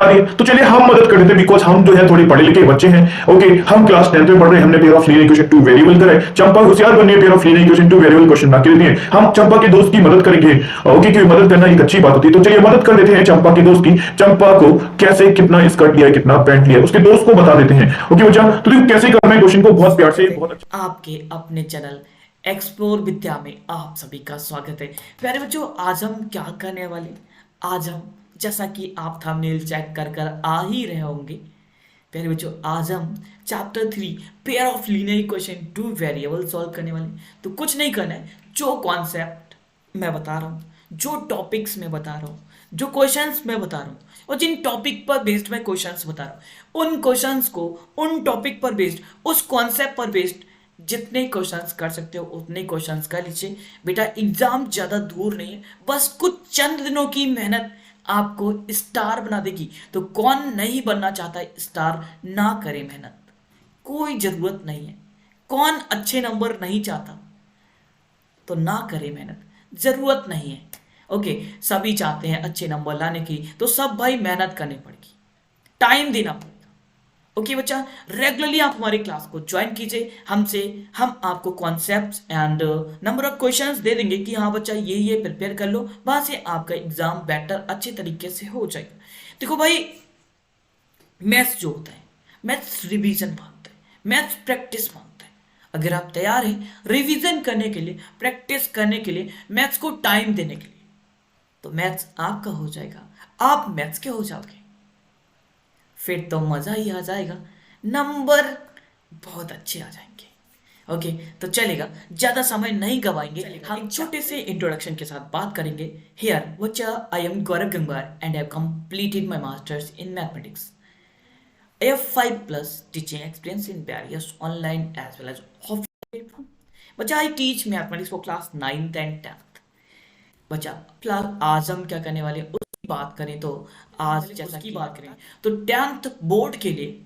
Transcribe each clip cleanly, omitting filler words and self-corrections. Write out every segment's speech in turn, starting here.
रही है। तो चलिए हम मदद कर देते हैं, बिकॉज हम जो है थोड़े पढ़े लिखे बच्चे हैं। ओके, हम क्लास 10th में पढ़ रहे हैं, हमने pair of linear equation two variable करा है। चंपा होशियार बनी है, pair of linear equation two variable question ना के लिए हम चंपा के दोस्त की मदद करेंगे। ओके, क्योंकि मदद करना एक अच्छी बात होती है। तो चलिए मदद कर देते हैं चंपा के दोस्त की। चंपा को कैसे कितना स्कर्ट लिया है, कितना पैंट लिया है, उसके दोस्त को बता देते हैं। ओके बच्चा, तो देखो कैसे करना है क्वेश्चन को बहुत प्यार से, बहुत अच्छा। आपके अपने चैनल एक्सप्लोर विद्या में आप सभी का स्वागत है। प्यारे बच्चों, आज हम क्या करने वाले, आज हम जैसा कि आप थंबनेल चेक कर कर आ ही रहे होंगे, प्यारे बच्चों आज हम chapter 3 pair of linear equation two variable solve करने वाले। तो कुछ नहीं करना है, जो कॉन्सेप्ट मैं बता रहा हूँ, जो टॉपिक्स मैं बता रहा हूँ, जो क्वेश्चंस मैं बता रहा हूँ और जिन टॉपिक पर बेस्ड मैं क्वेश्चंस बता रहा हूँ, उन क्वेश्चंस को उन टॉपिक पर बेस्ड, उस कॉन्सेप्ट पर बेस्ड जितने क्वेश्चंस कर सकते हो उतने क्वेश्चंस कर लीजिए। बेटा एग्जाम ज़्यादा दूर नहीं है, बस कुछ चंद दिनों की मेहनत आपको स्टार बना देगी। तो कौन नहीं बनना चाहता स्टार, ना करे मेहनत, कोई ज़रूरत नहीं है। कौन अच्छे नंबर नहीं चाहता, तो ना करे मेहनत, ज़रूरत नहीं है। ओके, सभी चाहते हैं अच्छे नंबर लाने की, तो सब भाई मेहनत करनी पड़ेगी, टाइम देना पड़ेगा। ओके बच्चा, रेगुलरली आप हमारी क्लास को ज्वाइन कीजिए हमसे। हम आपको concepts and number of questions दे देंगे कि हाँ बच्चा ये प्रिपेयर कर लो, वहां से आपका एग्जाम बेटर अच्छे तरीके से हो जाएगा। देखो भाई, मैथ्स जो होता है, मैथ्स रिवीजन मांगता है, मैथ्स प्रैक्टिस मांगता है। अगर आप तैयार हैं रिवीजन करने के लिए, प्रैक्टिस करने के लिए, मैथ्स को टाइम देने के लिए, तो मैथ्स आपका हो जाएगा, आप मैथ्स के हो जाओगे, फिर तो मज़ा ही आ जाएगा, नंबर बहुत अच्छे आ जाएंगे। ओके, तो चलेगा, ज़्यादा समय नहीं गवाएंगे, हम छोटे से इंट्रोडक्शन के साथ बात करेंगे। हियर बच्चा, I am Gaurav Gangwar and I have completed my masters in mathematics. I have 5+ teaching experience in various online as well as offline platform. बच्चा, I teach mathematics for class 9th and 10th। बच्चा फिलहाल आज हम क्या करने वाले हैं उसकी बात करें तो आज जैसा की बात करें तो 10th बोर्ड के लिए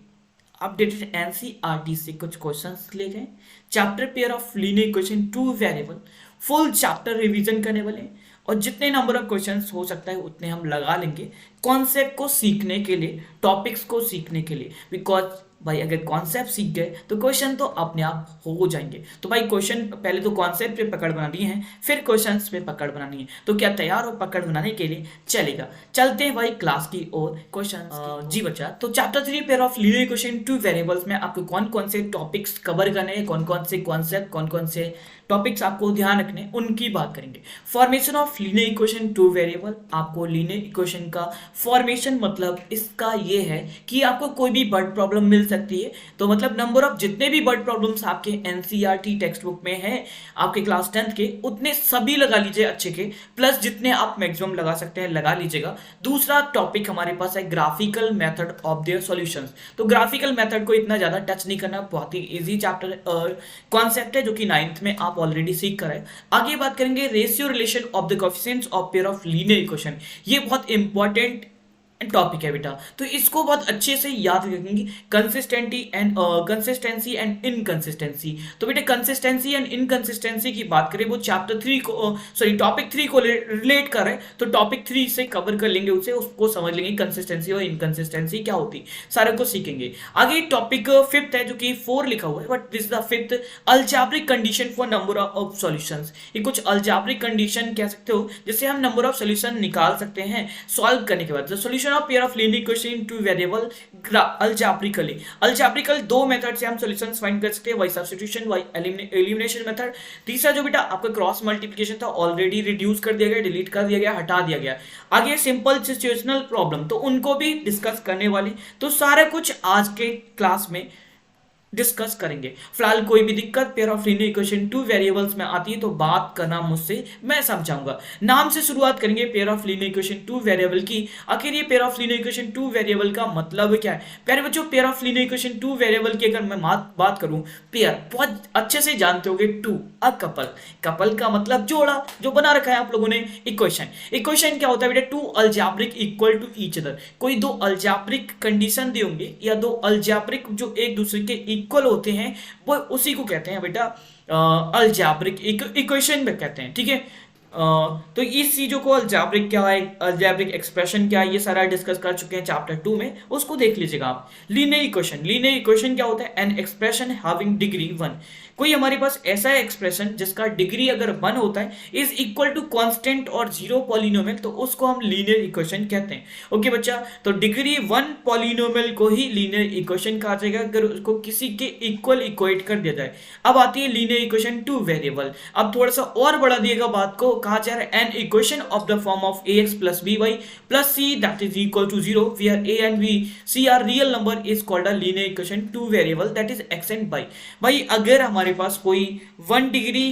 अपडेटेड एनसीईआरटी से कुछ क्वेश्चंस ले गए। Chapter pair of linear equation two variable full chapter revision करने वाले हैं, और जितने नंबर ऑफ क्वेश्चंस हो सकता है उतने हम लगा लेंगे कॉन्सेप्ट को सीखने के लिए, टॉपिक्स को सीखने के लिए। बिकॉज भाई अगर कॉन्सेप्ट सीख गए तो क्वेश्चन तो अपने आप हो जाएंगे। तो भाई क्वेश्चन पहले तो कॉन्सेप्ट पे पकड़ बनानी है, फिर क्वेश्चंस पे पकड़ बनानी है। तो क्या तैयार हो पकड़ बनाने के लिए? चलेगा, चलते हैं भाई क्लास की ओर, क्वेश्चन जी बच्चा। तो chapter 3 pair of linear equation two variables में आपको कौन कौन से टॉपिक्स कवर करने हैं, कौन कौन से कॉन्सेप्ट, कौन कौन से टॉपिक्स आपको ध्यान रखने, उनकी बात करेंगे। Formation of linear equation two variable, आपको लीनियर इक्वेशन का फॉर्मेशन मतलब इसका ये है कि आपको कोई भी वर्ड प्रॉब्लम मिल सकती है। तो मतलब नंबर ऑफ जितने भी वर्ड प्रॉब्लम्स आपके एनसीईआरटी टेक्स्ट बुक में हैं आपके क्लास 10th के, उतने सभी लगा लीजिए अच्छे के, प्लस जितने आप मैक्सिमम लगा सकते हैं लगा लीजिएगा। दूसरा टॉपिक हमारे पास है graphical method of their solutions. तो ग्राफिकल मेथड को इतना ज्यादा टच नहीं करना, बहुत ही इजी चैप्टर कॉन्सेप्ट है जो कि 9th में आप ऑलरेडी सीख कर है। आगे बात करेंगे ratio relation of the coefficients of pair of linear equation. ये बहुत इंपॉर्टेंट टॉपिक है बेटा, तो इसको बहुत अच्छे से याद रखेंगे। Consistency and inconsistency. तो बेटा कंसिस्टेंसी एंड इनकंसिस्टेंसी की बात करें, वो चैप्टर 3 को टॉपिक 3 को रिलेट कर रहे हैं, तो टॉपिक 3 से कवर कर लेंगे उसे, उसको समझ लेंगे कंसिस्टेंसी और इनकंसिस्टेंसी क्या होती, सारे को सीखेंगे। आगे टॉपिक 5th है जो कि 4 लिखा हुआ है, but this is the 5th, algebraic condition for number of solutions. ये कुछ अलजेब्रिक कंडीशन कह सकते हो जिससे हम नंबर ऑफ सॉल्यूशन निकाल सकते हैं सॉल्व करने के बाद। Solution of pair of linear equation two variable algebraical दो मेथड से हम सॉल्यूशंस फाइंड कर सकते हैं, by substitution, by elimination method. तीसरा जो बेटा आपका क्रॉस मल्टीप्लिकेशन था ऑलरेडी रिड्यूस कर दिया गया, डिलीट कर दिया गया, हटा दिया गया। आगे सिंपल सिचुएशनल प्रॉब्लम, तो उनको भी डिस्कस करने वाले, तो सारा कुछ आज के क्लास में डिस्कस करेंगे। फिलहाल कोई भी दिक्कत pair of linear equation two variables में आती है तो बात करना मुझसे, मैं समझाऊंगा। नाम से शुरुआत करेंगे pair of linear equation two variable की। आखिर ये pair of linear equation two variable का मतलब क्या है? प्यारे बच्चों, pair of linear equation two variable की अगर मैं बात करूं, पेयर बहुत अच्छे से जानते होंगे, टू अ कपल, कपल का मतलब जोड़ा, जो बना रखा है आप लोगों ने। इक्वेशन क्या होता है बेटा? Two algebraic equal to each other. कोई दो अलजेब्रिक कंडीशन दिए होंगे या दो अलजेब्रिक जो एक दूसरे के इक्वल होते हैं, वो उसी को कहते हैं बेटा अलजेब्रिक इक्वेशन में कहते हैं। ठीक है, तो इस चीजों को अलजेब्रिक क्या है, अलजेब्रिक एक्सप्रेशन क्या है, ये सारा डिस्कस कर चुके हैं चैप्टर 2 में, उसको देख लीजिएगा आप। लीनियर इक्वेशन, लीनियर इक्वेशन क्या होता है? An expression having degree 1। कोई हमारे पास ऐसा एक्सप्रेशन जिसका डिग्री अगर 1 होता है, इज इक्वल टू कांस्टेंट और जीरो पॉलिनोमियल, तो उसको हम लीनियर इक्वेशन कहते हैं। ओके बच्चा, तो डिग्री 1 पॉलिनोमियल को ही लीनियर इक्वेशन कहा जाएगा अगर उसको किसी के इक्वल इक्वेट कर दिया जाए। अब आती है लीनियर इक्वेशन 2 वेरिएबल। अब थोड़ा सा और बढ़ा दिएगा बात को, कहा जा रहा है an equation of the form of ax plus by plus c that is equal to 0 where a and b c are real number is called a linear equation 2 variable that is x and y। भाई अगर हमारे पास कोई 1 degree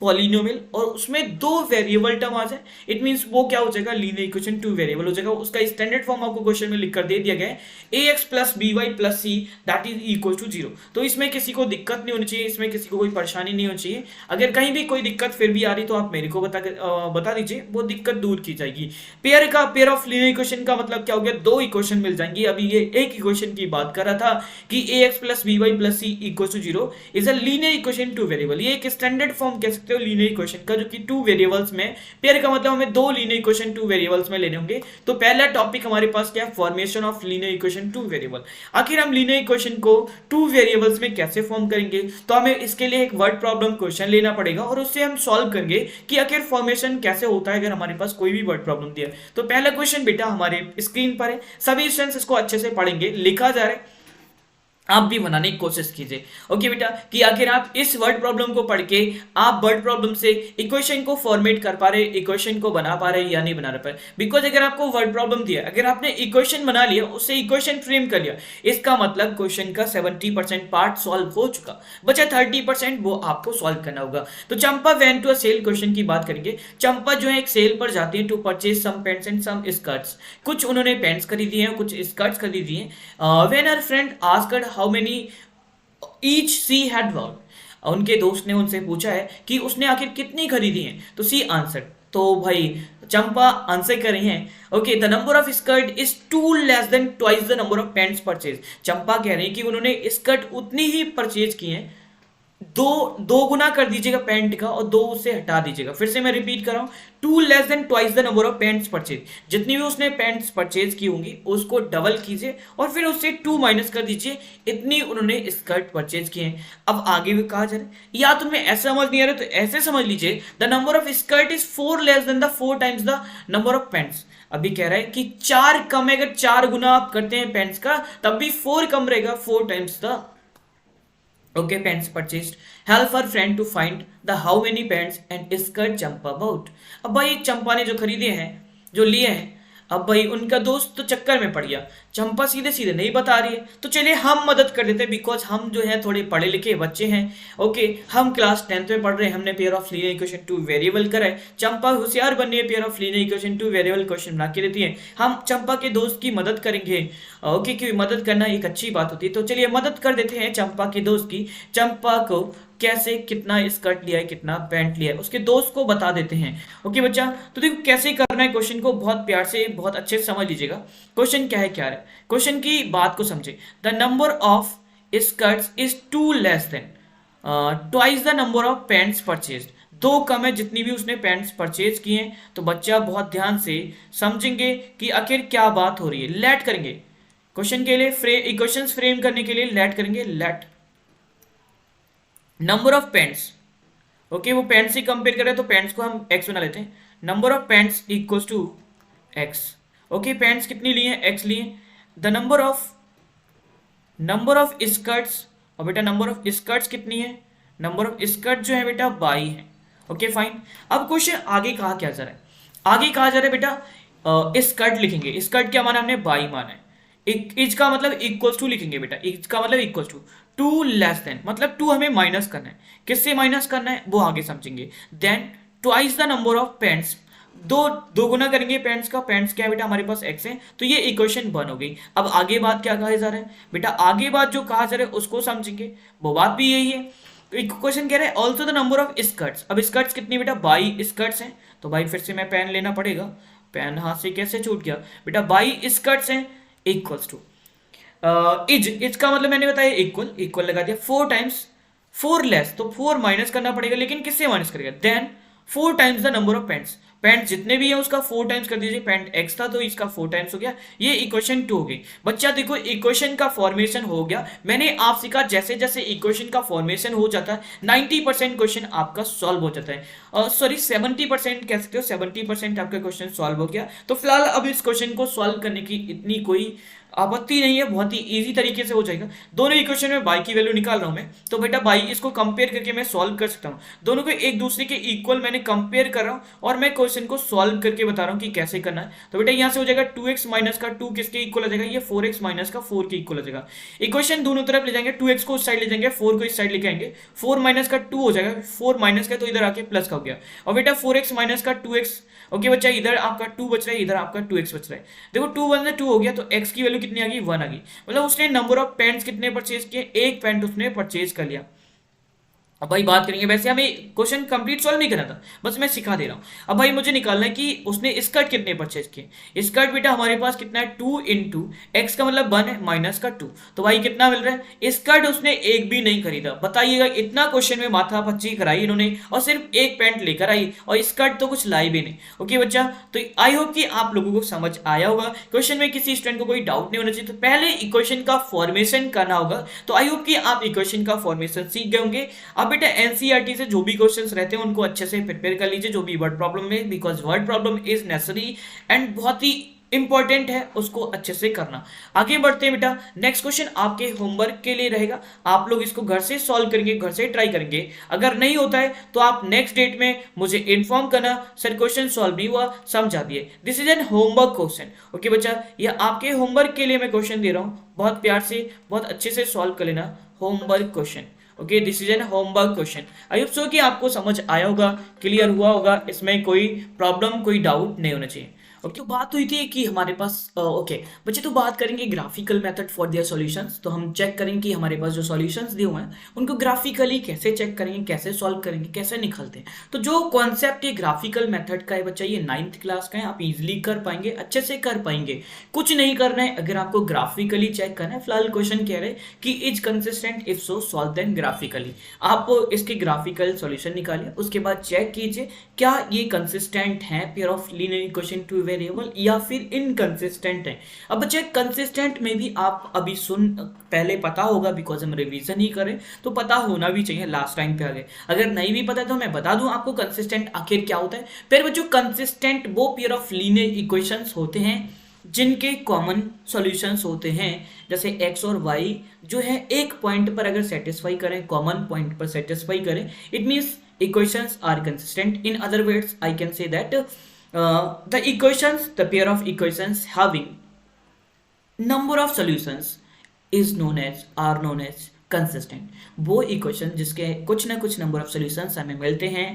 polynomial और उसमें दो variable term आ जाए, it means वो क्या हो जाएगा? लीनियर इक्वेशन 2 वेरिएबल हो जाएगा। उसका स्टैंडर्ड फॉर्म आपको क्वेश्चन में लिखकर दे दिया गया है, ax plus by plus c that is equal to 0। तो इसमें किसी को दिक्कत नहीं होनी चाहिए, इसमें किसी को कोई परेशानी नहीं होनी चाहिए। अगर कहीं भी कोई दिक्कत फिर भी आ रही तो आप मेरे को बता दीजिए, वो दिक्कत दूर की जाएगी। पेयर ऑफ लीनियर इक्वेशन का मतलब क्या हो गया? दो इक्वेशन मिल जाएंगी। अभी ये एक इक्वेशन की बात कर रहा था कि ax plus by plus c equals to 0 is a linear equation 2 variable. ये एक स्टैंडर्ड फॉर्म कह सकते हो लीनियर इक्वेशन का, जो कि 2 वेरिएबल्स में, पेयर का मतलब हमें दो लीनियर इक्वेशन 2 वेरिएबल्स में लेने होंगे। तो पहला टॉपिक हमारे पास क्या है? Formation of linear equation 2 variable. आखिर हम लीनियर इक्वेशन को 2 वेरिएबल्स में कैसे फॉर्म करेंगे? तो हमें इसके लिए एक वर्ड प्रॉब्लम क्वेश्चन लेना पड़ेगा और उससे हम सॉल्व करेंगे कि आखिर फॉर्मेशन कैसे होता है अगर हमारे पास कोई भी वर्ड प्रॉब्लम दिया है। तो पहला क्वेश्चन बेटा हमारे स्क्रीन पर है, सभी स्टूडेंट्स इसको अच्छे से पढ़ेंगे। लिखा जा रहा है, आप भी बनाने की कोशिश कीजिए। ओके बेटा, कि आखिर आप इस वर्ड प्रॉब्लम को पढ़ के आप वर्ड प्रॉब्लम से इक्वेशन को फॉर्मेट कर पा रहे, इक्वेशन को बना पा रहे या नहीं बना पा रहे। बिकॉज अगर आपको वर्ड प्रॉब्लम दिया, अगर आपने इक्वेशन बना लिया, उससे इक्वेशन फ्रेम कर लिया, इसका मतलब क्वेश्चन का 70% पार्ट सॉल्व हो चुका, बचा 30% वो आपको सॉल्व करना होगा। तो Champa went to a sale question की बात करेंगे। चंपा जो है एक सेल पर जाती है to purchase some pants and some skirts. कुछ उन्होंने पैंट्स खरीदी हैं, कुछ स्कर्ट्स खरीदी हैं। When her friend asked how many each she had bought, उनके दोस्त ने उनसे पूछा है कि उसने आखिर कितनी खरीदी हैं। तो सी आंसर, तो भाई चंपा आंसर कर रही हैं, okay the number of skirt is 2 less than twice the number of pants purchase. Champa कह रही है कि उन्होंने स्कर्ट उतनी ही परचेज की हैं, दो गुना कर दीजिएगा पैंट का और दो उससे हटा दीजिएगा। फिर से मैं रिपीट कर रहा हूं, 2 less than twice the number of pants purchase. जितनी भी उसने पैंट्स परचेज की होंगी उसको डबल कीजिए और फिर उससे 2 माइनस कर दीजिए, इतनी उन्होंने स्कर्ट परचेज की हैं। अब आगे भी कहा जा रहा है, या तुम्हें ऐसा समझ नहीं आ रहा तो ऐसे समझ लीजिए, the number of skirt is 4 less than the 4 times the number of pants. अभी कह रहा है कि 4 कम है, अगर 4 गुना आप करते हैं पैंट्स का तब भी 4 कम रहेगा, 4 times the okay pants purchased। help her friend to find the how many pants and skirt Champa bought। अब भाई चंपा ने जो खरीदे हैं, जो लिए हैं, अब भाई उनका दोस्त तो चक्कर में पड़ गया, चंपा सीधे सीधे नहीं बता रही है। तो चलिए हम मदद कर देते हैं, बिकॉज हम जो है थोड़े पढ़े लिखे बच्चे हैं। ओके, हम क्लास 10th में पढ़ रहे हैं, हमने pair of linear equation 2 variable करा है। चंपा होशियार बननी है, pair of linear equation 2 variable question बना के देती है। हम चंपा के दोस्त की मदद करेंगे। ओके, क्योंकि मदद करना एक अच्छी बात होती है। तो चलिए मदद कर देते हैं चंपा के दोस्त की। चंपा को कैसे कितना स्कर्ट लिया है, कितना पैंट लिया है, उसके दोस्त को बता देते हैं। ओके बच्चा, तो देखो कैसे करना है क्वेश्चन को, बहुत प्यार से बहुत अच्छे से समझ लीजिएगा। क्वेश्चन क्या है, क्या है क्वेश्चन की बात को समझे। The number of skirts is 2 less than twice the number of pants purchase. 2 कम है जितनी भी उसने पैंट्स परचेज की हैं। तो बच्चा बहुत ध्यान से समझेंगे कि आखिर क्या बात हो रही है। लेट करेंगे क्वेश्चन के लिए, इक्वेशंस फ्रेम करने के लिए लेट करेंगे। Let number of paints, okay वो पेंट्स से कंपेयर कर रहे हैं तो पेंट्स को हम एक्स बना लेते हैं। Number of pants equals to x. Okay, pants कितनी लिए हैं? एक्स लिए। द नंबर ऑफ स्कर्ट्स, और बेटा नंबर ऑफ स्कर्ट्स कितनी है? नंबर ऑफ स्कर्ट जो है बेटा 22 है। Okay fine. अब क्वेश्चन आगे कहा क्या जा रहा है, आगे कहा जा रहा है बेटा स्कर्ट लिखेंगे। स्कर्ट क्या माना हमने? 22 माना है। इज का मतलब इक्वल्स टू लिखेंगे बेटा, इज का मतलब इक्वल्स टू 2 लेस देन, मतलब 2 हमें माइनस करना है। किससे माइनस करना है वो आगे समझेंगे। Then twice the number of pants, दो गुना करेंगे पैंट्स का। पैंट्स क्या है बेटा? हमारे पास एक्स है, तो ये इक्वेशन 1 हो गई। अब आगे बात क्या कहा जा रहा है बेटा? आगे बात जो कहा जा रहा है उसको समझेंगे, वो बात भी यही है। क्वेश्चन कह रहा है also the number of skirts. अब स्कर्ट्स कितनी बेटा? 22 स्कर्ट्स हैं। तो भाई फिर से मैं पेन लेना पड़ेगा, पेन हाथ से कैसे छूट गया बेटा? 22 स्कर्ट्स हैं इक्वल्स टू इज का मतलब मैंने बताया इक्वल लगा दिया। 4 टाइम्स 4 लेस, तो 4 माइनस करना पड़ेगा, लेकिन किससे माइनस करेगा? Then 4 times the number of pants. Pant जितने भी है उसका 4 टाइम्स कर दीजिए। पेंट एक्स था तो इसका 4 टाइम्स हो गया। ये इक्वेशन 2 हो गई। बच्चा देखो इक्वेशन का फॉर्मेशन हो गया। मैंने आप सिखा जैसे जैसे इक्वेशन का फॉर्मेशन हो जाता है 90% क्वेश्चन आपका सॉल्व हो जाता है। सॉरी 70% कह सकते हो, 70% आपका क्वेश्चन सॉल्व हो गया। तो फिलहाल अब इस क्वेश्चन को सॉल्व करने की इतनी कोई आपत्ति नहीं है, बहुत ही इजी तरीके से हो जाएगा। दोनों इक्वेशन में बाई की वैल्यू निकाल रहा हूं मैं, तो बेटा बाई इसको कंपेयर करके मैं सॉल्व कर सकता हूं। दोनों को एक दूसरे के इक्वल मैंने कंपेयर कर रहा हूं और मैं क्वेश्चन को सॉल्व करके बता रहा हूं कि कैसे करना है। तो बेटा यहां से हो जाएगा 2x माइनस का 2 किसके इक्वल आ जाएगा, ये 4x माइनस का 4 के इक्वल आ जाएगा। इक्वेशन दोनों तरफ ले जाएंगे, 2x को उस साइड ले जाएंगे, 4 को इस साइड लेके आएंगे। 4 माइनस का 2 हो जाएगा, 4 माइनस का तो इधर आके प्लस का हो गया। और बेटा 4x माइनस का 2x, ओके बच्चा इधर आपका 2 बच रहा है, इधर आपका 2x बच रहा है। देखो 2 1 से 2 हो गया, तो x की वैल्यू कितनी आ गई, 1 आ गई। मतलब उसने नंबर ऑफ पेंट्स कितने परचेज किए, एक पेंट उसने परचेज कर लिया। अब भाई बात करेंगे, वैसे हमें क्वेश्चन कंप्लीट सॉल्व नहीं करना था, बस मैं सिखा दे रहा हूं। अब भाई मुझे निकालना है कि उसने स्कर्ट कितने परचेज किए। स्कर्ट बेटा हमारे पास कितना है, 2 इंटू एक्स का मतलब 1 है माइनस का 2, तो भाई कितना मिल रहा है। स्कर्ट उसने एक भी नहीं खरीदा। बताइएगा इतना क्वेश्चन में माथा पच्ची कराई इन्होंने और सिर्फ एक पैंट लेकर आई और स्कर्ट तो कुछ लाई भी नहीं। ओके बच्चा, तो आई होप कि आप लोगों को समझ आया होगा। क्वेश्चन में किसी स्टूडेंट को कोई डाउट नहीं होना चाहिए। तो पहले इक्वेशन का फॉर्मेशन करना होगा, तो आई होप कि आप इक्वेशन का फॉर्मेशन सीख गए होंगे। अब बेटा एनसीईआरटी से जो भी क्वेश्चंस रहते हैं उनको अच्छे से प्रिपेयर कर लीजिए, जो भी वर्ड प्रॉब्लम में, because word problem is necessary and बहुत ही इंपॉर्टेंट है, उसको अच्छे से करना। आगे बढ़ते हैं बेटा, नेक्स्ट क्वेश्चन आपके होमवर्क के लिए रहेगा। आप लोग इसको घर से सॉल्व करेंगे, घर से ट्राई करेंगे। अगर नहीं होता है तो आप नेक्स्ट डेट में मुझे इन्फॉर्म करना, सर क्वेश्चन सॉल्व नहीं हुआ, समझा दिए। This is an homework question. Okay बच्चा, ये आपके होमवर्क के लिए मैं क्वेश्चन दे रहा हूँ, बहुत प्यार से बहुत अच्छे से सॉल्व कर लेना homework question. Okay, this is an homework question. I hope so कि आपको समझ आया होगा, क्लियर हुआ होगा, इसमें कोई प्रॉब्लम कोई डाउट नहीं होना चाहिए। ओके, तो बात हुई थी कि हमारे पास ओके बच्चे, तो बात करेंगे graphical method for their solutions. तो हम चेक करेंगे कि हमारे पास जो सॉल्यूशंस दिए हुए हैं उनको ग्राफिकली कैसे चेक करेंगे, कैसे सॉल्व करेंगे, कैसे निकलते हैं। तो जो कॉन्सेप्ट ये ग्राफिकल मेथड का है बच्चा, ये 9th क्लास का है, आप इजिली कर पाएंगे, अच्छे से कर पाएंगे। कुछ नहीं करना है, अगर आपको ग्राफिकली चेक करना है। फिलहाल क्वेश्चन कह रहे हैं कि is consistent, if so solve them graphically. आप इसके ग्राफिकल सॉल्यूशन निकालिए, उसके बाद चेक कीजिए क्या ये कंसिस्टेंट है, pair of linear equation two variable, या फिर इनकंसिस्टेंट है। अब बच्चे कंसिस्टेंट में भी आप अभी पहले पता होगा, बिकॉज हम रिवीजन ही करें तो पता होना भी चाहिए लास्ट टाइम पे आगे। अगर नहीं भी पता तो मैं बता दूं आपको कंसिस्टेंट आखिर क्या होता है। फिर बच्चों कंसिस्टेंट वो पेयर ऑफ लीनियर इक्वेशंस होते हैं जिनके कॉमन सॉल्यूशंस होते हैं, जैसे x और y जो है एक पॉइंट पर अगर सेटिस्फाई करें, कॉमन पॉइंट पर सेटिस्फाई करें, it means equations are consistent. In other words, I can say that the equations, the pair of equations having number of solutions is known as, are known as consistent. वो equation जिसके कुछ ना कुछ number of solutions हमें मिलते हैं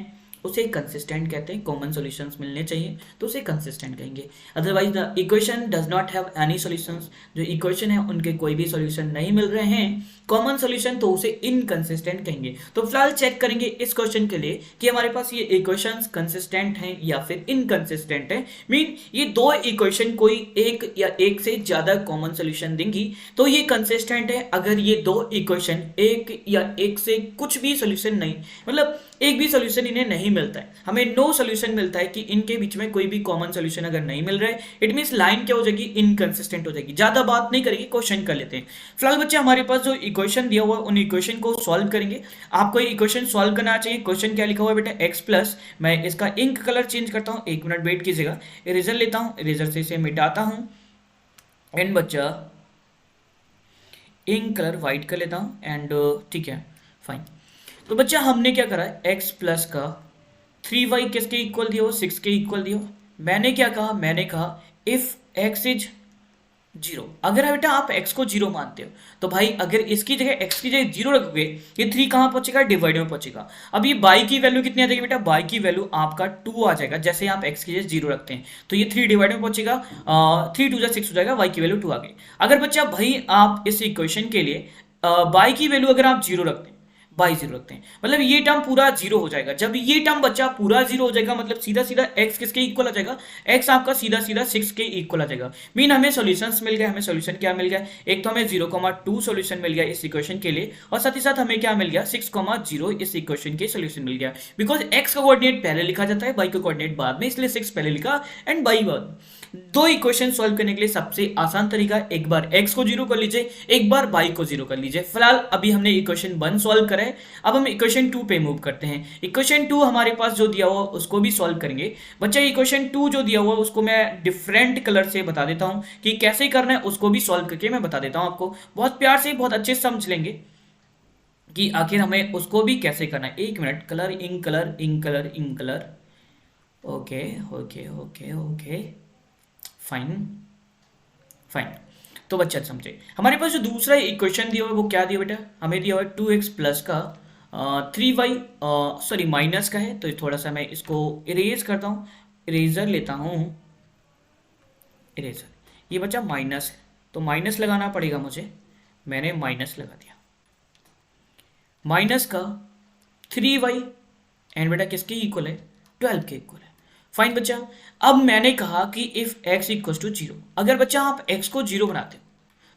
उसे consistent कहते हैं। कॉमन सॉल्यूशंस मिलने चाहिए तो उसे कंसिस्टेंट कहेंगे। Otherwise the equation does not have any solutions, जो इक्वेशन है उनके कोई भी सॉल्यूशन नहीं मिल रहे हैं कॉमन सॉल्यूशन, तो उसे इनकंसिस्टेंट कहेंगे। तो फिलहाल चेक करेंगे इस क्वेश्चन के लिए कि हमारे पास ये इक्वेशंस कंसिस्टेंट हैं या फिर इनकंसिस्टेंट है। मीन ये दो इक्वेशन कोई एक या एक से ज्यादा कॉमन सॉल्यूशन देंगी तो ये कंसिस्टेंट है। अगर ये दो इक्वेशन एक या एक से कुछ भी सॉल्यूशन नहीं, मतलब एक भी सॉल्यूशन इन्हें नहीं मिलता है, हमें नो सॉल्यूशन मिलता है कि इनके बीच में कोई भी कॉमन सॉल्यूशन अगर नहीं मिल रहा है, इट मींस लाइन क्या हो जाएगी, इनकंसिस्टेंट हो जाएगी। ज्यादा बात नहीं करेंगे, क्वेश्चन कर लेते हैं। फिलहाल बच्चे हमारे पास जो इक्वेशन दिया हुआ है उन इक्वेशन को सॉल्व करेंगे। आपको इक्वेशन सॉल्व करना चाहिए। क्वेश्चन क्या लिखा हुआ है बेटा, x प्लस, मैं इसका इंक कलर चेंज करता हूँ, 1 मिनट वेट कीजिएगा, इरेजर लेता हूँ, इरेजर से इसे मिटाता हूँ एंड बच्चा इंक कलर व्हाइट कर लेता हूँ एंड ठीक है फाइन। तो बच्चा हमने क्या करा है, x प्लस का 3y किसके इक्वल दिया हो, 6 के इक्वल दिया हो। मैंने क्या कहा, मैंने कहा इफ x इज 0, अगर बेटा आप x को 0 मानते हो तो भाई अगर इसकी जगह x की जगह 0 रखोगे ये 3 कहाँ पहुंचेगा, डिवाइड में पहुंचेगा। अब ये y की वैल्यू कितनी आ जाएगी बेटा, y की वैल्यू आपका 2 आ जाएगा। जैसे आप x की जगह 0 रखते हैं तो ये 3 डिवाइड में पहुंचेगा, 3 2 6 हो जाएगा, y की वैल्यू 2 आ गई। अगर बच्चा भाई आप इस इक्वेशन के लिए y की वैल्यू अगर आप 0 रखते हैं, बाई जीरो रखते हैं, मतलब ये टर्म पूरा जीरो हो जाएगा। जब ये टर्म बच्चा पूरा जीरो हो जाएगा मतलब सीधा सीधा x किसके इक्वल आ जाएगा, x आपका सीधा सीधा 6 के इक्वल आ जाएगा। मीन हमें सॉल्यूशंस मिल गए। हमें सॉल्यूशन क्या मिल गया, एक तो हमें 0,2 सॉल्यूशन मिल गया इस इक्वेशन के लिए, और साथ ही साथ हमें क्या मिल गया 6,0 इस इक्वेशन के सॉल्यूशन मिल गया। बिकॉज x का कोऑर्डिनेट पहले लिखा जाता है, y का कोऑर्डिनेट बाद में, इसलिए 6 पहले लिखा एंड y बाद। दो इक्वेशन सॉल्व करने के लिए सबसे आसान तरीका, एक बार x को जीरो कर लीजिए, एक बार y को जीरो कर लीजिए। फिलहाल अभी हमने इक्वेशन 1 सॉल्व करा है, अब हम इक्वेशन 2 पे मूव करते हैं। इक्वेशन 2 हमारे पास जो दिया हुआ उसको भी सॉल्व करेंगे। बच्चा इक्वेशन 2 जो दिया हुआ उसको मैं डिफरेंट कलर से बता देता हूं कि कैसे करना है, उसको भी सॉल्व करके मैं बता देता हूं आपको। बहुत प्यार से बहुत अच्छे से समझ लेंगे कि आखिर हमें उसको भी कैसे करना है। एक minute, colour ink colour ink colour ink colour, okay okay okay okay, fine fine. तो बच्चा समझे, हमारे पास जो दूसरा इक्वेशन दिया हुआ है वो क्या दिया बेटा, हमें दिया हुआ है 2x प्लस का 3y सॉरी माइनस का है। तो थोड़ा सा मैं इसको इरेज करता हूँ, इरेजर लेता हूँ, इरेजर। ये बच्चा माइनस है तो माइनस लगाना पड़ेगा मुझे, मैंने माइनस लगा दिया। माइनस का 3y एंड बेटा किसके इक्वल है, 12 के इक्वल है। फाइन बच्चा, अब मैंने कहा कि इफ x इक्वल टू 0, अगर बच्चा आप x को 0 बनाते हो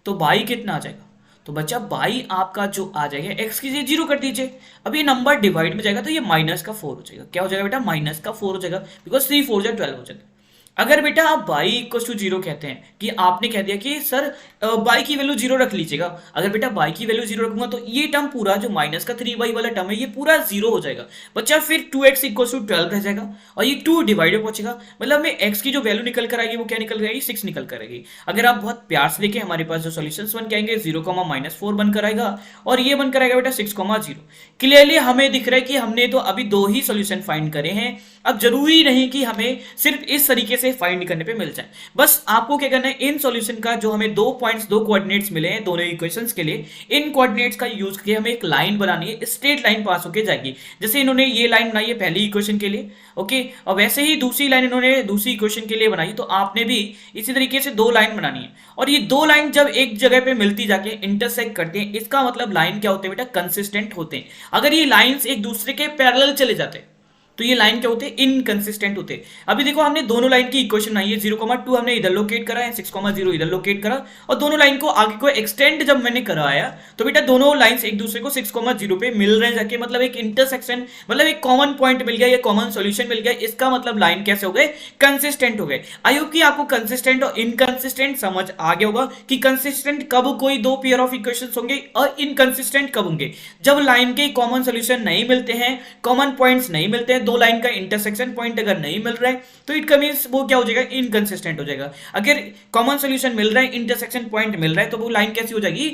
तो y कितना आ जाएगा, तो बच्चा y आपका जो आ जाएगा x की 0 कर दीजिए। अब ये नंबर डिवाइड में जाएगा तो ये माइनस का 4 हो जाएगा। क्या हो जाएगा बेटा, माइनस का 4 हो जाएगा, बिकॉज 3 4 12 हो जाएगा। अगर बेटा आप y इक्वल टू 0 कहते हैं कि आपने कह दिया कि सर y की वैल्यू 0 रख लीजिएगा, अगर बेटा y की वैल्यू 0 रखूंगा तो ये टर्म पूरा जो माइनस का 3y वाला टर्म है ये पूरा 0 हो जाएगा। बच्चा फिर 2x इक्वल टू 12 रह जाएगा और ये 2 डिवाइड में पहुंचेगा, मतलब में x की जो वैल्यू निकल कर आएगी वो क्या निकल कर आएगी, 6 निकल कर आएगी। अगर आप बहुत प्यार से देखें हमारे पास जो सॉल्यूशंस बन के आएंगे 0,-4 बनकर आएगा और ये बनकर आएगा बेटा 6,0। क्लियरली हमें दिख रहा है कि हमने तो अभी 2 ही सॉल्यूशन फाइंड करे हैं। अब जरूरी नहीं कि हमें सिर्फ इस तरीके से फाइंड करने पे मिल जाए, बस आपको क्या करना है, इन सॉल्यूशन का जो हमें 2 पॉइंट्स 2 कोऑर्डिनेट्स मिले हैं दोनों इक्वेशंस के लिए, इन कोऑर्डिनेट्स का यूज करके हमें एक लाइन बनानी है, स्ट्रेट लाइन पास होके जाएगी। जैसे इन्होंने ये लाइन बनाई है पहली इक्वेशन के लिए, ओके, और वैसे ही दूसरी लाइन इन्होंने दूसरी इक्वेशन के लिए बनाई, तो आपने भी इसी तरीके से 2 लाइन बनानी है। और ये 2 लाइन जब एक जगह पे मिलती जाके इंटरसेक्ट करते हैं, इसका मतलब लाइन क्या होते हैं बेटा, कंसिस्टेंट होते हैं। अगर ये लाइंस एक दूसरे के पैरेलल चले जाते हैं तो ये लाइन क्या होते हैं, इनकंसिस्टेंट होते हैं। अभी देखो हमने दोनों लाइन की इक्वेशन बनाई है, 0,2 हमने इधर लोकेट करा है, 6,0 इधर लोकेट करा, और दोनों लाइन को आगे को एक्सटेंड जब मैंने कराया तो बेटा दोनों लाइंस एक दूसरे को 6,0 पे मिल रहे हैं जाके, मतलब एक इंटरसेक्शन, मतलब एक कॉमन पॉइंट मिल गया, ये कॉमन सॉल्यूशन मिल गया। इसका मतलब लाइन कैसे हो गए, कंसिस्टेंट हो गए। आई होप कि आपको कंसिस्टेंट और इनकंसिस्टेंट समझ आ गया होगा कि कंसिस्टेंट कब कोई 2 पेयर ऑफ इक्वेशंस होंगे और इनकंसिस्टेंट कब होंगे, जब लाइन के कॉमन सॉल्यूशन नहीं मिलते हैं, कॉमन पॉइंट्स नहीं मिलते हैं, 2 लाइन का इंटरसेक्शन पॉइंट अगर नहीं मिल रहा है तो इट मींस वो क्या हो जाएगा, इनकंसिस्टेंट हो जाएगा। अगर कॉमन सॉल्यूशन मिल रहा है, इंटरसेक्शन पॉइंट मिल रहा है, तो वो लाइन कैसी हो जाएगी,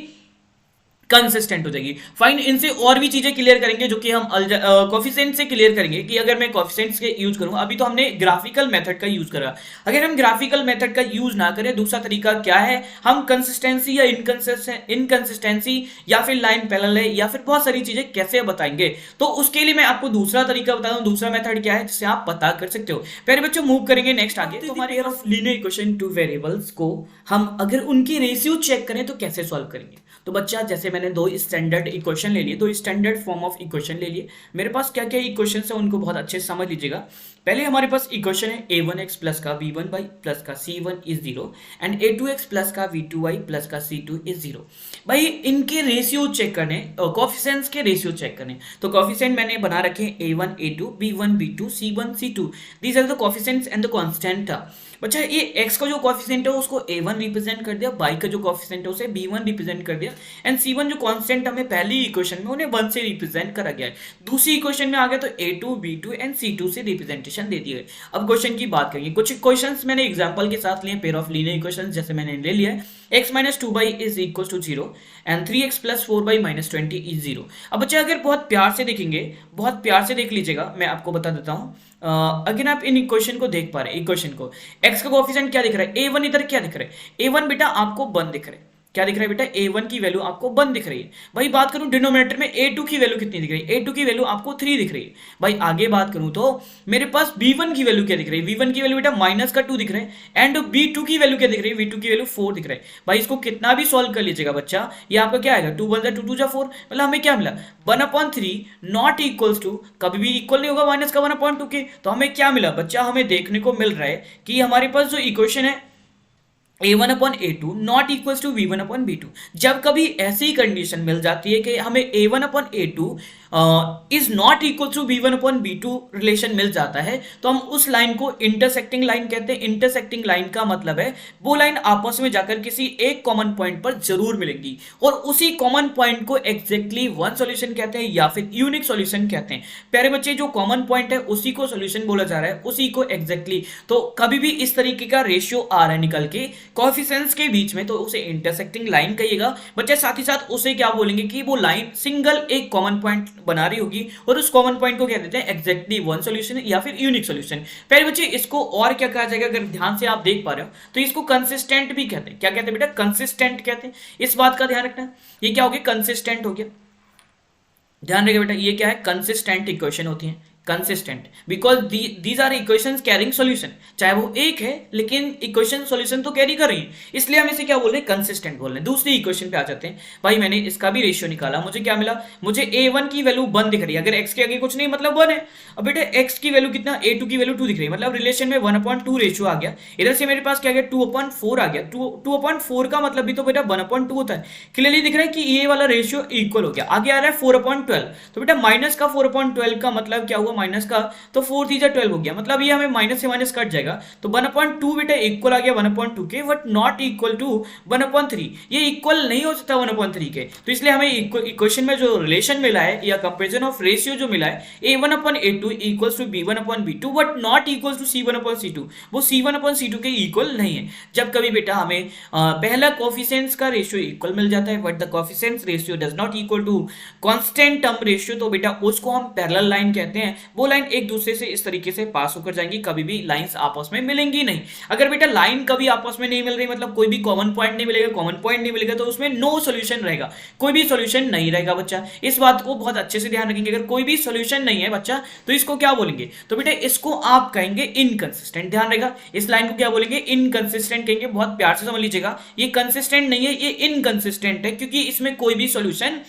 कंसिस्टेंट हो जाएगी। फाइन, इनसे और भी चीजें क्लियर करेंगे जो कि हम कोफिशिएंट से क्लियर करेंगे कि अगर मैं कोफिशिएंट्स के यूज करूं, अभी तो हमने ग्राफिकल मेथड का यूज करा, अगर हम ग्राफिकल मेथड का यूज ना करें, दूसरा तरीका क्या है, हम कंसिस्टेंसी या इनकंसिस्टेंसी या फिर लाइन पैरेलल है या फिर बहुत सारी चीजें कैसे बताएंगे, तो उसके लिए मैं आपको दूसरा तरीका बता दूं। दूसरा मेथड क्या है जिससे आप पता कर सकते हो। प्यारे बच्चों मूव करेंगे नेक्स्ट आगे, तो हमारे pair of linear equation 2 variables को हम अगर उनकी रेशियो चेक करें तो कैसे सॉल्व करेंगे। तो बच्चा जैसे मैंने 2 स्टैंडर्ड इक्वेशन ले लिए, 2 स्टैंडर्ड फॉर्म ऑफ इक्वेशन ले लिए। मेरे पास क्या क्या इक्वेशन है उनको बहुत अच्छे से समझ लीजिएगा। पहले हमारे पास इक्वेशन है a1x प्लस का v1y प्लस का c1 is 0 and a2x plus का v2y प्लस का c2 इज 0। भाई इनके रेशियो चेक करने, कोफिशिएंट्स के रेशियो चेक करने, तो कोफिशिएंट मैंने बना रखे a1 a2 b1 b2 c1 c2, these are the coefficients and the constant था। बच्चा ये x का जो कोफिशिएंट है उसको a1 रिप्रेजेंट कर दिया, y का जो कोफिशिएंट है उसे b1 रिप्रेजेंट कर दिया, एंड c1 जो कांस्टेंट हमें पहली इक्वेशन में उन्हें 1 से रिप्रेजेंट करा गया है। दूसरी इक्वेशन में आ गया तो a2 b2 एंड c2 से रिप्रेजेंटेशन दे दी है। अब क्वेश्चन की बात करेंगे, कुछ क्वेश्चंस मैंने एग्जांपल के साथ लिए, पेयर ऑफ लीनियर इक्वेशंस जैसे मैंने ले लिया है, x minus 2y is equals to 0 and 3x plus 4y minus 20 is 0। अब बच्चे अगर बहुत प्यार से देखेंगे, बहुत प्यार से देख लीजिएगा, मैं आपको बता देता हूँ। अगर आप इन इक्वेशन को देख पा रहे हैं, इक्वेशन को x का कोएफिशिएंट क्या दिख रहा है, a1 इधर क्या दिख रहा है, a1 बेटा आपको 1 दिख रहा है, क्या दिख रहा है बेटा, a1 की वैल्यू आपको 1 दिख रही है। भाई बात करूं डिनोमिनेटर में a2 की वैल्यू कितनी दिख रही है, a2 की वैल्यू आपको 3 दिख रही है। भाई आगे बात करूं तो मेरे पास b1 की वैल्यू क्या दिख रही है, v1 की वैल्यू बेटा माइनस का 2 दिख रहा है, एंड b2 की वैल्यू क्या दिख रही है, v2 की वैल्यू 4 दिख रहा है। भाई इसको कितना भी सॉल्व कर लीजिएगा बच्चा, ये आपका क्या आएगा, 2 1 2 2 4, मतलब हमें क्या मिला 1/3 नॉट इक्वल्स टू, कभी भी इक्वल नहीं होगा माइनस का 1/2 के। तो हमें क्या मिला बच्चा, हमें देखने को मिल रहा है कि हमारे पास जो इक्वेशन है a1/a2 not equals to v1/v2। जब कभी ऐसी कंडीशन मिल जाती है कि हमें a1/a2 is not equal to v1/v2 relation मिल जाता है, तो हम उस लाइन को इंटरसेक्टिंग लाइन कहते हैं। इंटरसेक्टिंग लाइन का मतलब है वो लाइन आपस में जाकर किसी एक कॉमन पॉइंट पर जरूर मिलेंगी, और उसी कॉमन पॉइंट को एग्जैक्टली वन सॉल्यूशन कहते हैं या फिर यूनिक सॉल्यूशन कहते हैं। प्यारे बच्चे, जो कॉमन पॉइंट है उसी को सॉल्यूशन बोला जा रहा है, उसी को एग्जैक्टली। तो कभी भी इस तरीके का रेशियो आ रहा है निकल के कोएफिशिएंट्स के बीच में, तो उसे इंटरसेक्टिंग लाइन कहिएगा बच्चे। साथ ही साथ उसे क्या बोलेंगे कि वो लाइन सिंगल एक कॉमन पॉइंट बना रही होगी, और उस कॉमन पॉइंट को क्या देते हैं, एग्जैक्टली वन सॉल्यूशन या फिर यूनिक सॉल्यूशन। पहले बच्चे इसको और क्या कहा जाएगा, अगर ध्यान से आप देख पा रहे हो तो इसको कंसिस्टेंट भी कहते हैं। क्या कहते हैं बेटा, कंसिस्टेंट कहते हैं। इस बात का ध्यान रखना, ये क्या हो गया, कंसिस्टेंट हो गया। ध्यान रखिए बेटा, ये क्या है, कंसिस्टेंट इक्वेशन होती है, consistent, because these are equations carrying solution. चाहे वो एक है लेकिन इक्वेशन सॉल्यूशन तो कैरी कर रही है, इसलिए हम इसे क्या बोल रहे हैं, कंसिस्टेंट बोल रहे हैं। दूसरी इक्वेशन पे आ जाते हैं। भाई मैंने इसका भी रेशियो निकाला, मुझे क्या मिला, मुझे a1 की वैल्यू 1 दिख रही है। अगर x के आगे कुछ नहीं मतलब 1 है। अब बेटे x की वैल्यू कितना, a2 की वैल्यू 2 दिख रही है, मतलब रिलेशन में 1/2 रेशियो आ गया। इधर से मेरे पास क्या गया, 2/4 आ गया। 2/4 का मतलब भी तो बेटा 1/2 होता है। क्लियरली दिख रहा है कि ये वाला रेशियो इक्वल हो गया। आगे आ रहा है 4/12, तो बेटा माइनस का 4/12 का मतलब क्या हुआ, माइनस का, तो 4 3 12 हो गया, मतलब ये हमें माइनस से माइनस कट जाएगा। तो 1/2 बेटा इक्वल आ गया 1/2 के, बट नॉट इक्वल टू 1/3। ये इक्वल नहीं हो सकता 1/3 के, तो इसलिए हमें इक्वेशन में जो रिलेशन मिला है या कंपैरिजन ऑफ रेशियो जो मिला है, a1/a2 equals to b1/b2 but not equals to c1/c2। वो c1/c2 के इक्वल नहीं है। जब कभी बेटा हमें पहला कोएफिशिएंट्स का रेशियो इक्वल मिल जाता है but the coefficients ratio does not equal to constant term ratio, तो बेटा उसको हम पैरेलल लाइन कहते हैं। वो लाइन एक दूसरे से इस तरीके से पास होकर जाएंगी, कभी भी लाइंस आपस में मिलेंगी नहीं। अगर बेटा लाइन कभी आपस में नहीं मिल रही, मतलब कोई भी कॉमन पॉइंट नहीं मिलेगा, कॉमन पॉइंट नहीं मिलेगा, तो उसमें नो सॉल्यूशन रहेगा, कोई भी सॉल्यूशन नहीं रहेगा बच्चा। इस बात को बहुत अच्छे से ध्यान रखेंगे। अगर कोई भी सॉल्यूशन नहीं है बच्चा, तो इसको क्या बोलेंगे, तो बेटा इसको आप कहेंगे इनकंसिस्टेंट। ध्यान रहेगा, इस लाइन को क्या बोलेंगे, इनकंसिस्टेंट कहेंगे। बहुत प्यार से समझ लीजिएगा, ये कंसिस्टेंट नहीं है, ये इनकंसिस्टेंट है, क्योंकि इसमें कोई भी सॉल्यूशन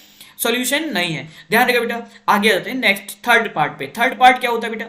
नहीं है। ध्यान रखिएगा बेटा। आगे आ जाते हैं नेक्स्ट थर्ड पार्ट पे। थर्ड पार्ट क्या होता है बेटा,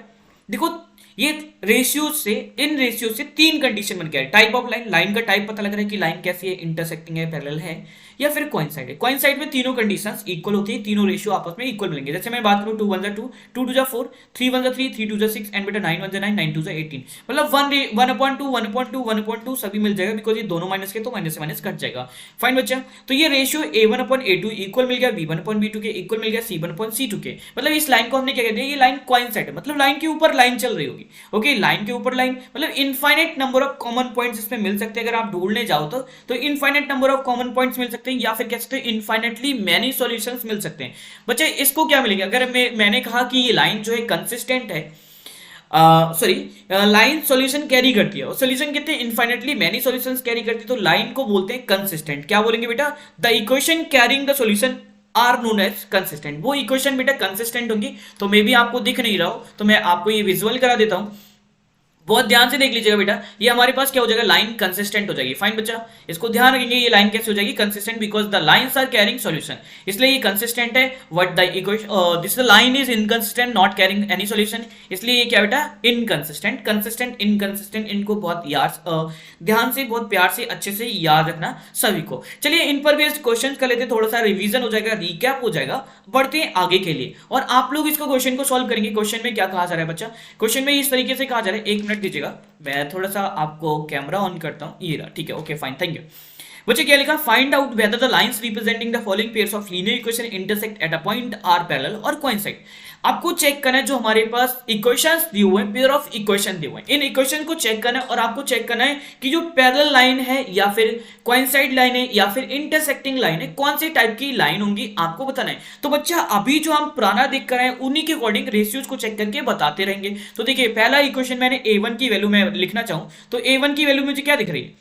देखो ये रेशियो से, इन रेशियो से 3 कंडीशन बन गया है। टाइप ऑफ लाइन, लाइन का टाइप पता लग रहा है कि लाइन कैसी है, इंटरसेक्टिंग है, पैरेलल है, या फिर कोइंसाइड है। कोइंसाइड में तीनों कंडीशंस इक्वल होती है, तीनों रेशियो आपस में इक्वल मिलेंगे। जैसे मैं बात करूं 2 1 2, 2 2 4, 3 1 3, 3 2 6, एंड बेटा 9 1 9, 9 2 18, मतलब 1/2 सभी मिल जाएगा, बिकॉज ये दोनों माइनस के, तो माइनस से माइनस कट जाएगा। फाइन बच्चा, तो ये रेशियो a1/a2 इक्वल मिल गया b1/b2 के, इक्वल मिल गया c1/c2 के। मतलब इस लाइन को हमने क्या कहते हैं, ये लाइन कोइंसाइड है, मतलब लाइन के ऊपर लाइन चल रही होगी। ओके, लाइन के ऊपर लाइन, मतलब infinite number of common points इसमें मिल सकते हैं। अगर आप ढूंढने जाओ तो infinite number of common points मिल सकते हैं, या फिर कह सकते हैं इनफाइनाइटली मैनी सॉल्यूशंस मिल सकते हैं। बच्चे इसको क्या मिलेंगे, अगर मैंने कहा कि ये लाइन जो है कंसिस्टेंट है, लाइन सॉल्यूशन कैरी करती है, और सॉल्यूशन कहते हैं इनफाइनाइटली मैनी सॉल्यूशंस कैरी करती है, तो लाइन को बोलते हैं कंसिस्टेंट। क्या बोलेंगे बेटा, the equation carrying the solution are known as consistent. वो इक्वेशन बेटा कंसिस्टेंट होंगी। तो मे बी आपको दिख नहीं रहा हो, तो मैं आपको ये विजुअल करा देता हूं, बहुत ध्यान से देख लीजिएगा बेटा। ये हमारे पास क्या हो जाएगा, लाइन कंसिस्टेंट हो जाएगी। फाइन बच्चा, इसको ध्यान रखेंगे, ये लाइन कैसे हो जाएगी, consistent, because the lines are carrying solution, इसलिए ये कंसिस्टेंट है। What the equation, this line is inconsistent not carrying any solution, इसलिए ये क्या बेटा, इनकंसिस्टेंट। कंसिस्टेंट इनकंसिस्टेंट, इनको बहुत ध्यान से, बहुत प्यार से, अच्छे से याद रखना सभी को। चलिए इन पर बेस्ड क्वेश्चन कर लेते हैं, थोड़ा सा रिवीजन हो जाएगा, रिकैप हो जाएगा, बढ़ते हैं आगे के लिए। और आप लोग इसको क्वेश्चन को सॉल्व करेंगे। क्वेश्चन में क्या कहा जा रहा है बच्चा, क्वेश्चन में इस तरीके से कहा जा रहा है, 1 मिनट दीजिएगा, मैं थोड़ा सा आपको कैमरा ऑन करता हूं, ये रहा, ठीक है, ओके फाइन, थैंक यू। बच्चे क्या लिखा, find out whether the lines representing the following pairs of linear equation intersect at a point or parallel और कोइंसाइड। आपको चेक करना है, जो हमारे पास इक्वेशंस दिए हुए हैं, पेयर ऑफ इक्वेशन दिए हुए हैं, इन इक्वेशन को चेक करना है, और आपको चेक करना है कि जो पैरेलल लाइन है या फिर कोइंसाइड लाइन है या फिर इंटरसेक्टिंग लाइन है, कौन सी टाइप की लाइन होंगी आपको बताना है। तो बच्चा अभी जो हम पुराना देख कर आए हैं, उन्हीं के अकॉर्डिंग रेशियोज को चेक करके बताते रहेंगे। तो देखिए पहला इक्वेशन मैंने a1 की वैल्यू में लिखना चाहूं, तो a1 की वैल्यू मुझे क्या दिख रही है,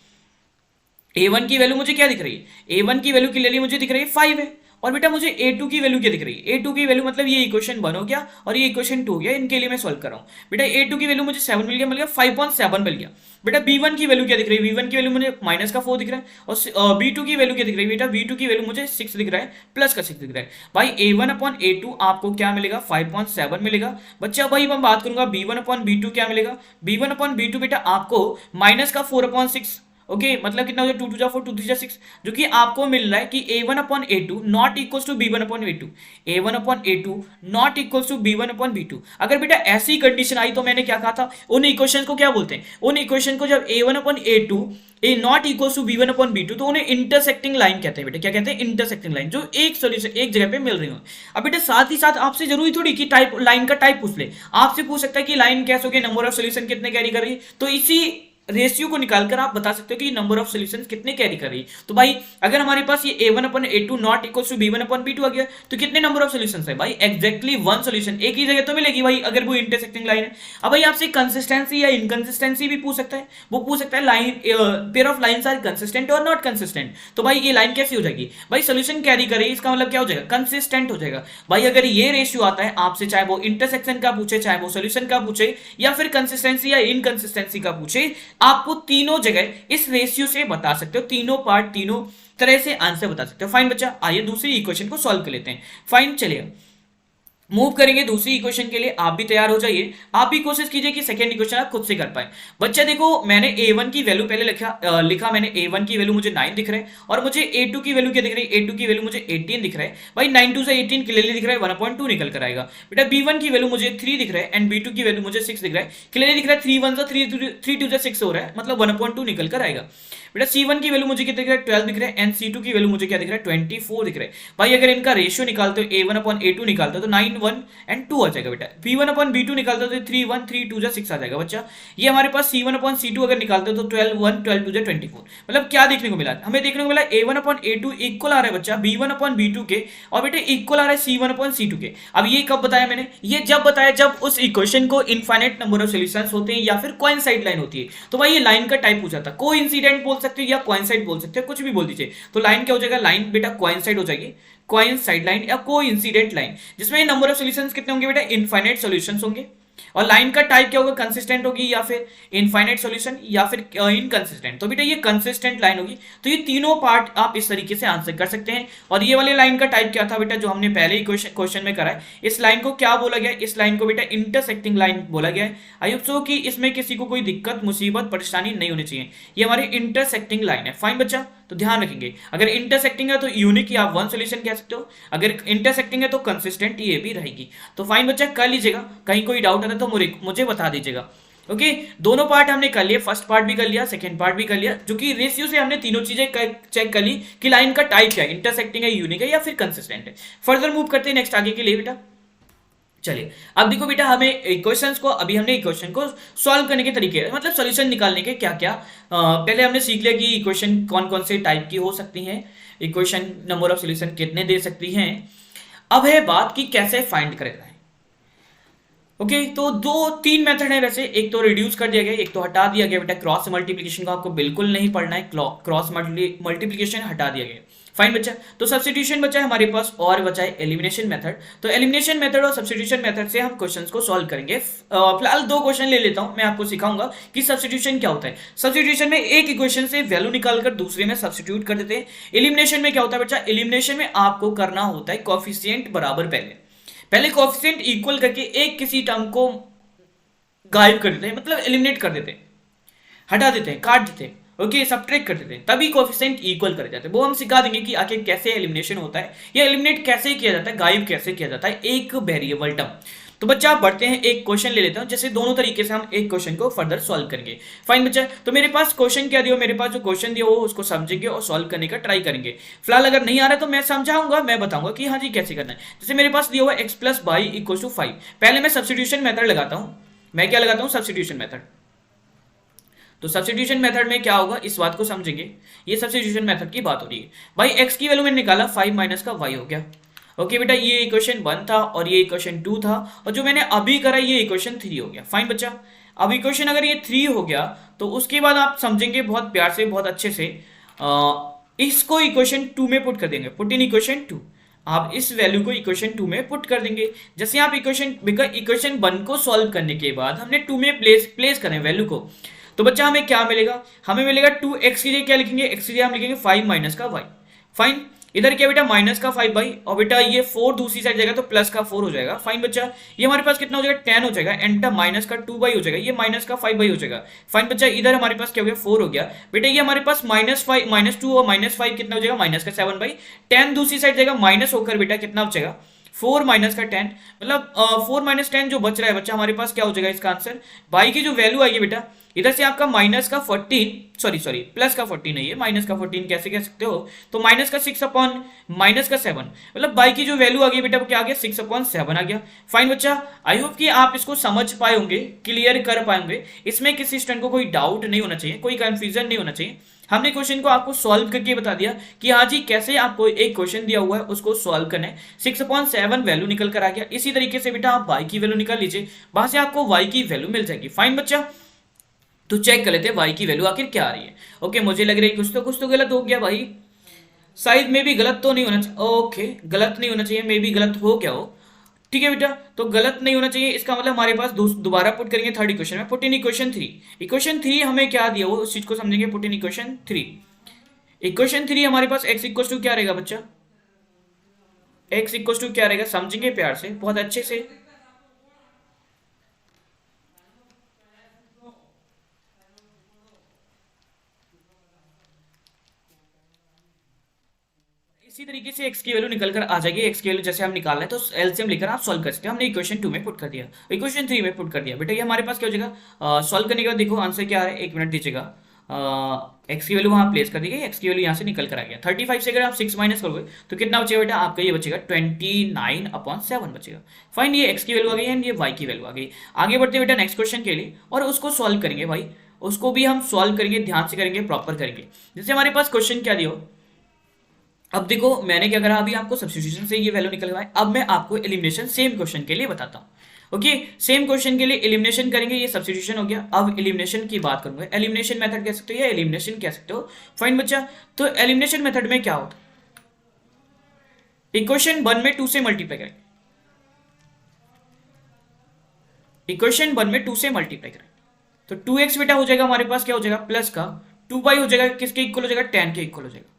A1 की वैल्यू मुझे क्या दिख रही है, A1 की वैल्यू क्लियरली मुझे दिख रही है 5 है। और बेटा मुझे A2 की वैल्यू क्या दिख रही है, A2 की वैल्यू मतलब ये इक्वेशन 1 हो गया और ये इक्वेशन 2 हो गया, इनके लिए मैं सॉल्व कर रहा हूँ। बेटा A2 की वैल्यू मुझे 7 मिल गया 5.7 मिल गया। बेटा B1 की वैल्यू क्या दिख रही है, B1 की वैल्यू मुझे माइनस का 4 दिख रहा है और B2 की वैल्यू क्या दिख रही है, बेटा B2 की वैल्यू मुझे 6 दिख रहा है, प्लस का 6 दिख रहा है। भाई A1 अपॉन A2 आपको क्या मिलेगा, 5.7 मिलेगा। बच्चा भाई मैं बात करूंगा B1 अपॉन B2 क्या मिलेगा, B1 अपॉन B2 बेटा आपको माइनस का 4/6, ओके मतलब कितना हो जाए 2 2 जा 4 2 3 जा 6, जो कि आपको मिल रहा है कि A1 upon A2 not equals to B1 upon A2, A1 upon A2 not equals to B1 upon B2। अगर बेटा ऐसी कंडीशन आई तो मैंने क्या कहा था, उन इक्वेशन को क्या बोलते हैं, उन इक्वेशन को जब A1 अपॉन A2 ए not equals to B1 upon B2 तो उन्हें इंटरसेक्टिंग लाइन कहते हैं। बेटा क्या कहते हैं, इंटरसेक्टिंग लाइन, जो एक सॉल्यूशन एक जगह पे मिल रही हो। अब बेटा साथ ही साथ आपसे जरूरी थोड़ी कि टाइप लाइन का टाइप पूछ ले, आपसे पूछ सकता है कि लाइन कैसे होगी, नंबर ऑफ सॉल्यूशन कितने कैरी कर रही है, तो इसी रेशियो को निकालकर आप बता सकते हो कि नंबर ऑफ सॉल्यूशंस कितने कैरी कर रही है। तो भाई अगर हमारे पास ये A1 upon A2 not equals to B1 upon B2 आ गया तो कितने नंबर ऑफ सॉल्यूशंस है भाई, एग्जैक्टली वन सॉल्यूशन, एक ही जगह तो मिलेगी भाई अगर वो इंटरसेक्टिंग लाइन है। अब भाई आपसे कंसिस्टेंसी या इनकंसिस्टेंसी भी पूछ सकता है, वो पूछ सकता है line pair of lines are consistent और नॉट कंसिस्टेंट। तो भाई ये लाइन कैसी हो जाएगी, भाई सॉल्यूशन कैरी करे इसका मतलब क्या हो जाएगा, कंसिस्टेंट हो जाएगा। भाई अगर ये रेशियो आता है आपसे, चाहे वो इंटरसेक्शन का पूछे, चाहे वो सॉल्यूशन का पूछे, या फिर कंसिस्टेंसी या इनकंसिस्टेंसी का पूछे, आपको तीनों जगह इस रेशियो से बता सकते हो, तीनों पार्ट तीनों तरह से आंसर बता सकते हो। फाइन बच्चा, आइए दूसरी इक्वेशन को सॉल्व कर लेते हैं। फाइन चलिए मूव करेंगे दूसरी इक्वेशन के लिए, आप भी तैयार हो जाइए, आप भी कोशिश कीजिए कि सेकंड इक्वेशन आप खुद से कर पाए। बच्चा देखो मैंने A1 की वैल्यू पहले लिखा मैंने A1 की वैल्यू मुझे 9 दिख रहा है और मुझे A2 की वैल्यू क्या दिख रही है, A2 की वैल्यू मुझे 18 दिख रहा है। भाई 9 2 से 18 क्लियरली दिख रहा है, 1/2 निकल कर आएगा। बेटा B1 की वैल्यू मुझे 3 दिख रहा है एंड B2 की वैल्यू मुझे 6 दिख रहा है, क्लियरली दिख रहा है 3 1 से 3 2 से 6 हो रहा है, मतलब 1/2 निकल कर आएगा। बेटा C1 की वैल्यू मुझे कितना दिख रहा है, 12 दिख रहा है एंड C2 की वैल्यू मुझे क्या दिख रहा है, 24 दिख रहा है। भाई अगर इनका रेशियो निकालते हो A1 अपॉन A2 निकालते हो तो 9 1 एंड 2 आ जाएगा। बेटा B1 अपॉन B2 निकालते हो तो 3 1 3 2 जा 6 आ जाएगा। बच्चा ये हमारे पास C1 अपॉन C2 अगर निकालते हो तो 12 1 12 2 जा 24, मतलब क्या देखने को मिला, हमें देखने को मिला A1 अपॉन A2 इक्वल आ रहा है बच्चा B1 अपॉन B2 के, और बेटे इक्वल आ रहा है C1 अपॉन C2 के। अब ये कब बताया मैंने, ये जब बताया जब उस इक्वेशन को इनफाइनाइट नंबर ऑफ सॉल्यूशंस होते हैं या फिर कोइंसाइड लाइन होती है। तो भाई ये लाइन का टाइप पूछा था, कोइंसिडेंट बोल सकते हो या कोइंसाइड बोल सकते हो, कुछ भी बोल दीजिए। तो लाइन क्या हो जाएगा, लाइन बेटा कोइंसाइड हो जाएगी, कोइंसाइड लाइन या कोइंसिडेंट लाइन, जिसमें नंबर ऑफ सॉल्यूशंस कितने होंगे बेटा, इनफाइनाइट सॉल्यूशंस होंगे। और लाइन का टाइप क्या होगा, कंसिस्टेंट होगी या फिर इनफाइनाइट सॉल्यूशन या फिर इनकंसिस्टेंट। तो बेटा ये कंसिस्टेंट लाइन होगी। तो ये तीनों पार्ट आप इस तरीके से आंसर कर सकते हैं। और ये वाली लाइन का टाइप क्या था बेटा, जो हमने पहले ही क्वेश्चन में करा है, इस लाइन को क्या बोला गया, इस लाइन को बेटा इंटरसेक्टिंग लाइन बोला गया है। आई होप सो कि इसमें किसी को कोई दिक्कत मुसीबत परेशानी नहीं होनी चाहिए, ये हमारी इंटरसेक्टिंग लाइन है। फाइन बच्चा, तो ध्यान रखेंगे अगर इंटरसेक्टिंग है तो यूनिक या वन सॉल्यूशन कह सकते हो, अगर इंटरसेक्टिंग है तो कंसिस्टेंट ये भी रहेगी। तो फाइन बच्चा कर लीजिएगा, कहीं कोई डाउट आता तो मुझे बता दीजिएगा। ओके दोनों पार्ट हमने कर लिए, फर्स्ट पार्ट भी कर लिया, सेकंड पार्ट भी कर लिया, जो कि रेशियो से हमने तीनों चीजें चेक कर ली कि लाइन का टाइप क्या है, इंटरसेक्टिंग है, यूनिक है या फिर कंसिस्टेंट है। फर्दर मूव करते हैं नेक्स्ट आगे के लिए बेटा। चलिए अब देखो बेटा, हमें इक्वेशंस को अभी हमने इक्वेशन को सॉल्व करने के तरीके मतलब सॉल्यूशन निकालने के क्या क्या पहले हमने सीख लिया कि इक्वेशन कौन कौन से टाइप की हो सकती हैं, इक्वेशन नंबर ऑफ सॉल्यूशन कितने दे सकती हैं। अब है बात कि कैसे फाइंड करेगा। ओके तो दो तीन मेथड है वैसे, एक तो रिड्यूस कर दिया गया, एक तो हटा दिया गया। बेटा क्रॉस मल्टीप्लिकेशन को आपको बिल्कुल नहीं पढ़ना है, क्रॉस मल्टीप्लिकेशन हटा दिया गया। फाइन बच्चा, तो सब्स्टिट्यूशन बचा है हमारे पास और बचा है एलिमिनेशन मेथड। तो एलिमिनेशन मेथड और सब्स्टिट्यूशन मेथड से हम क्वेश्चंस को सॉल्व करेंगे। फिलहाल दो क्वेश्चन ले लेता हूं, मैं आपको सिखाऊंगा कि सब्स्टिट्यूशन क्या होता है। सब्स्टिट्यूशन में एक इक्वेशन से वैल्यू निकालकर दूसरे में सब्स्टिट्यूट कर देते हैं। एलिमिनेशन में क्या होता है बच्चा, एलिमिनेशन में आपको करना होता है कोएफिशिएंट बराबर पहले कोएफिशिएंट इक्वल करके एक किसी टर्म को गायब कर देते हैं, मतलब एलिमिनेट कर देते हैं, हटा देते हैं, काट देते हैं, ओके सब्ट्रैक्ट कर देते हैं, तभी कोएफिशिएंट इक्वल करे जाते हैं। वो हम सिखा देंगे कि आखिर कैसे एलिमिनेशन होता है या एलिमिनेट कैसे किया जाता है, गायब कैसे किया जाता है एक वेरिएबल टर्म। तो बच्चा आप बढ़ते हैं, एक क्वेश्चन ले लेते हैं, जैसे दोनों तरीके से हम एक क्वेश्चन को फर्दर सॉल्व करेंगे। फाइन बच्चा, तो मेरे पास क्वेश्चन क्या दिया, मेरे पास जो क्वेश्चन दिया वो उसको समझेंगे और सॉल्व करने का ट्राई करेंगे। फिलहाल अगर नहीं आ रहा तो मैं समझाऊंगा, मैं बताऊंगा कि हाँ जी कैसे करना है। जैसे मेरे पास दिया हुआ x plus y equal to 5, पहले मैं सब्स्टिट्यूशन मेथड लगाता हूं। मैं क्या लगाता हूं, सब्स्टिट्यूशन मेथड। तो सब्स्टिट्यूशन मेथड में क्या होगा इस बात को समझेंगे, ये सब्स्टिट्यूशन मेथड की बात हो रही है। भाई x की वैल्यू मैंने निकाला 5 माइनस का y हो गया। ओके बेटा ये इक्वेशन 1 था और ये इक्वेशन 2 था, और जो मैंने अभी करा ये इक्वेशन 3 हो गया। फाइन बच्चा, अब इक्वेशन अगर ये 3 हो गया तो उसके बाद आप समझेंगे बहुत प्यार से बहुत अच्छे से, इसको इक्वेशन 2 में पुट कर देंगे, पुट इन इक्वेशन 2। आप इस वैल्यू को इक्वेशन 2 में पुट कर देंगे। जैसे आप इक्वेशन 1 को सॉल्व करने के बाद हमने 2 में प्लेस करें वैल्यू को, तो बच्चा हमें क्या मिलेगा, हमें मिलेगा 2x की जगह क्या लिखेंगे, x की जगह हम लिखेंगे 5 माइनस का y। फाइन, इधर क्या बेटा माइनस का 5 बाई, और बेटा ये 4 दूसरी साइड जाएगा तो प्लस का 4 हो जाएगा। फाइन बच्चा, ये हमारे पास कितना हो जाएगा 10 हो जाएगा, एंड माइनस का 2 बाई हो जाएगा, ये माइनस का 5 बाई हो जाएगा। फाइन बच्चा, इधर हमारे पास क्या हो गया 4 हो गया। बेटा ये हमारे पास -2 और -5 कितना हो जाएगा, माइनस का 7 बाई, 10 दूसरी साइड जाएगा माइनस होकर बेटा कितना बचेगा 4 माइनस का 10, मतलब 4 माइनस 10 जो बच रहा है बच्चा हमारे पास क्या हो जाएगा इसका आंसर, बाई की जो वैल्यू आएगी बेटा इधर से आपका माइनस का 14, सॉरी प्लस का 14 नहीं है, माइनस का 14 कैसे कह सकते हो, तो माइनस का 6 अपॉन माइनस का 7, मतलब बाई की जो वैल्यू आ गई बेटा वो क्या आ गया 6 अपॉन 7 आ गया। फाइन बच्चा, आई होप कि आप इसको समझ पाए होंगे, क्लियर कर पाएंगे, इसमें किसी स्टूडेंट को कोई डाउट नहीं होना चाहिए, कोई कंफ्यूजन नहीं होना चाहिए। हमने क्वेश्चन को आपको सॉल्व करके बता दिया कि हाँ जी कैसे आपको एक क्वेश्चन दिया हुआ है उसको सॉल्व करना है। 6/7 वैल्यू निकल कर आ गया। इसी तरीके से बेटा आप y की वैल्यू निकाल लीजिए, वहां से आपको y की वैल्यू मिल जाएगी। फाइन बच्चा, तो चेक कर लेते हैं y की वैल्यू आखिर क्या आ रही है। ओके, मुझे लग रहा है कुछ तो गलत हो गया भाई, शायद में भी गलत तो नहीं होना चाहिए। ओके, गलत नहीं होना चाहिए, मे भी गलत हो क्या हो। ठीक है बेटा, तो गलत नहीं होना चाहिए, इसका मतलब हमारे पास दोबारा पुट करेंगे थर्ड इक्वेशन में, पुट इन इक्वेशन 3। इक्वेशन 3 हमें क्या दिया वो उस चीज को समझेंगे, पुट इन इक्वेशन 3। इक्वेशन 3 हमारे पास x इक्वल टू क्या रहेगा बच्चा, x इक्वल टू क्या रहेगा, समझेंगे प्यार से बहुत अच्छे से। इसी तरीके से x की वैल्यू निकल कर आ जाएगी। x की वैल्यू जैसे हम निकाल रहे हैं तो एलसीएम लेकर आप सॉल्व कर सकते हैं। हमने इक्वेशन 2 में पुट कर दिया, इक्वेशन 3 में पुट कर दिया। बेटा ये हमारे पास क्या हो जाएगा, सॉल्व करने के बाद देखो आंसर क्या आ रहा है, 1 मिनट दीजिएगा। x की वैल्यू वहां प्लेस कर दी गई, x की वैल्यू यहाँ से निकल कर आ गया। 35 से अगर आप 6 माइनस करोगे तो कितना बचेगा बेटा, आपका ये बचेगा 29/7 बचेगा। फाइन, ये x की वैल्यू आ गई एंड ये y की वैल्यू आ गई। आगे बढ़ते बेटा नेक्स्ट क्वेश्चन के लिए, और उसको सॉल्व करेंगे भाई, उसको भी हम सॉल्व करेंगे, ध्यान से करेंगे, प्रॉपर करेंगे। जैसे हमारे पास क्वेश्चन क्या दिया, अब देखो मैंने क्या करा, अभी आपको सब्स्टिट्यूशन से ये वैल्यू निकल गया है। अब मैं आपको एलिमिनेशन सेम क्वेश्चन के लिए बताता हूँ। ओके, सेम क्वेश्चन के लिए एलिमिनेशन करेंगे, ये सब्स्टिट्यूशन हो गया। अब एलिमिनेशन की बात करूंगा, एलिमिनेशन मेथड कह सकते हो या एलिमिनेशन कह सकते हो। फाइन बच्चा, तो एलिमिनेशन मेथड में क्या होता है, इक्वेशन 1 में 2 से मल्टीप्लाई करेंगे, इक्वेशन 1 में 2 से मल्टीप्लाई करेंगे तो 2x बेटा हो जाएगा हमारे पास क्या हो जाएगा, प्लस का 2y हो जाएगा, किसके इक्वल हो जाएगा, 10 के इक्वल हो जाएगा।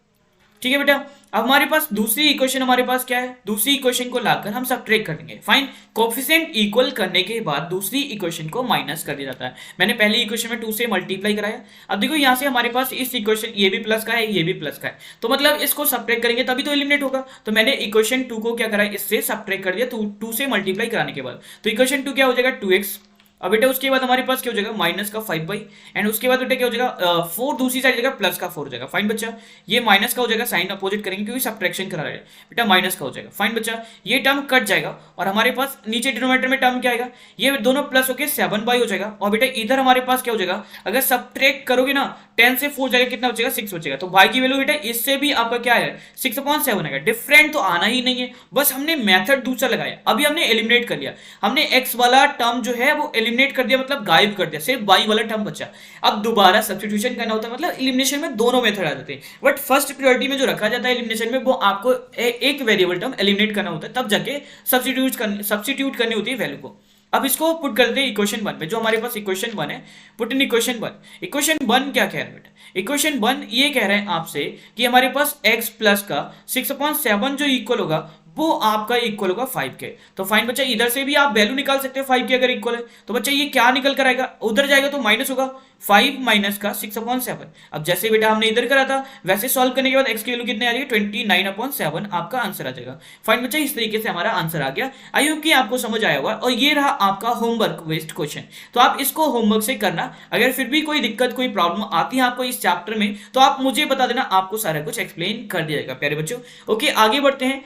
ठीक है बेटा, अब हमारे पास दूसरी इक्वेशन हमारे पास क्या है, दूसरी इक्वेशन को लाकर हम सब्ट्रैक्ट कर देंगे। फाइन, कोएफिशिएंट इक्वल करने के बाद दूसरी इक्वेशन को माइनस कर दिया जाता है। मैंने पहली इक्वेशन में 2 से मल्टीप्लाई कराया। अब देखो यहाँ से हमारे पास इस इक्वेशन, ये भी प्लस का है, ये भी प्लस का है, तो मतलब इसको सब्ट्रैक्ट करेंगे तभी तो एलिमिनेट होगा। तो मैंने इक्वेशन 2 को क्या करा, इससे सब्ट्रैक्ट कर दिया 2 से मल्टीप्लाई कराने के बाद। तो इक्वेशन 2 क्या हो जाएगा, 2x। अब बेटा उसके बाद हमारे पास क्या हो जाएगा, माइनस का 5 बाई, एंड उसके बाद बेटा क्या हो जाएगा, 4 दूसरी साइड जाएगा, प्लस का 4 हो जाएगा। फाइन बच्चा, ये माइनस का हो जाएगा, साइन अपोजिट करेंगे क्योंकि सब्ट्रैक्शन करा रहे हैं, बेटा माइनस का हो जाएगा। फाइन बच्चा, ये टर्म कट जाएगा और हमारे पास नीचे डिनोमिनेटर में टर्म क्या आएगा, ये दोनों प्लस होकर 7 बाई हो जाएगा। और बेटा इधर हमारे पास क्या हो जाएगा, अगर सब्ट्रैक्ट करोगे ना 10 से 4 जाएगा, कितना बचेगा, 6 बचेगा। तो y की वैल्यू बेटा इससे भी आपका क्या है, 6/7 आएगा। डिफरेंट तो आना ही नहीं है, बस हमने मेथड दूसरा लगाया। अभी हमने एलिमिनेट कर लिया, हमने x वाला टर्म जो है वो एलिमिनेट कर दिया, मतलब गायब कर दिया, सिर्फ y वाला टर्म बचा। अब दोबारा सब्स्टिट्यूशन करना होता है, मतलब एलिमिनेशन में दोनों मेथड आ जाते हैं, बट फर्स्ट प्रायोरिटी में जो रखा जाता है एलिमिनेशन में, वो आपको एक वेरिएबल टर्म एलिमिनेट करना होता है, तब जाके सब्स्टिट्यूट करनी होती है वैल्यू को। अब इसको पुट करते हैं इक्वेशन 1 पे, जो हमारे पास इक्वेशन 1 है, पुट इन इक्वेशन 1। इक्वेशन 1 क्या कह रहा है बेटा, इक्वेशन 1 ये कह रहे हैं आपसे कि हमारे पास x प्लस का 6/7 जो इक्वल होगा वो आपका इक्वल होगा 5 के। तो फाइन बच्चा, इधर से भी आप वैल्यू निकाल सकते हैं 5 के अगर इक्वल है। तो बच्चा ये क्या निकल कर आएगा, उधर जाएगा तो माइनस होगा, 5 माइनस का 6/7। अब जैसे बेटा हमने इधर करा था वैसे सॉल्व करने के बाद x की वैल्यू कितने आ जाएगी, 29/7 आपका आंसर आ जाएगा। फाइन बच्चा, इस तरीके से हमारा आंसर आ गया। आई होप कि आपको समझ आया होगा। और ये रहा आपका होमवर्क वेस्ट क्वेश्चन, तो आप इसको होमवर्क से करना। अगर फिर भी कोई दिक्कत, कोई प्रॉब्लम आती है आपको इस चैप्टर में, तो आप मुझे बता देना, आपको सारा कुछ एक्सप्लेन कर दिया जाएगा प्यारे बच्चों। ओके, आगे बढ़ते हैं।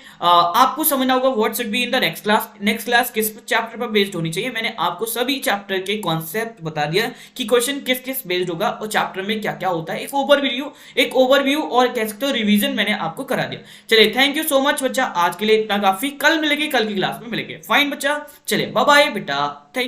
आपको समझना होगा what should be in the next class. Next class किस चैप्टर पर बेस्ड होनी चाहिए, मैंने आपको सभी चैप्टर के कॉन्सेप्ट बता दिया कि क्वेश्चन किस किस बेस्ड होगा और चैप्टर में क्या क्या होता है। एक ओवरव्यू और कह सकते हो रिवीजन मैंने आपको करा दिया। चलिए, थैंक यू सो मच बच्चा, आज के लिए इतना काफी। कल मिलेंगे, कल की क्लास में मिलेंगे। फाइन बच्चा, चलिए बाय बाय बेटा, थैंक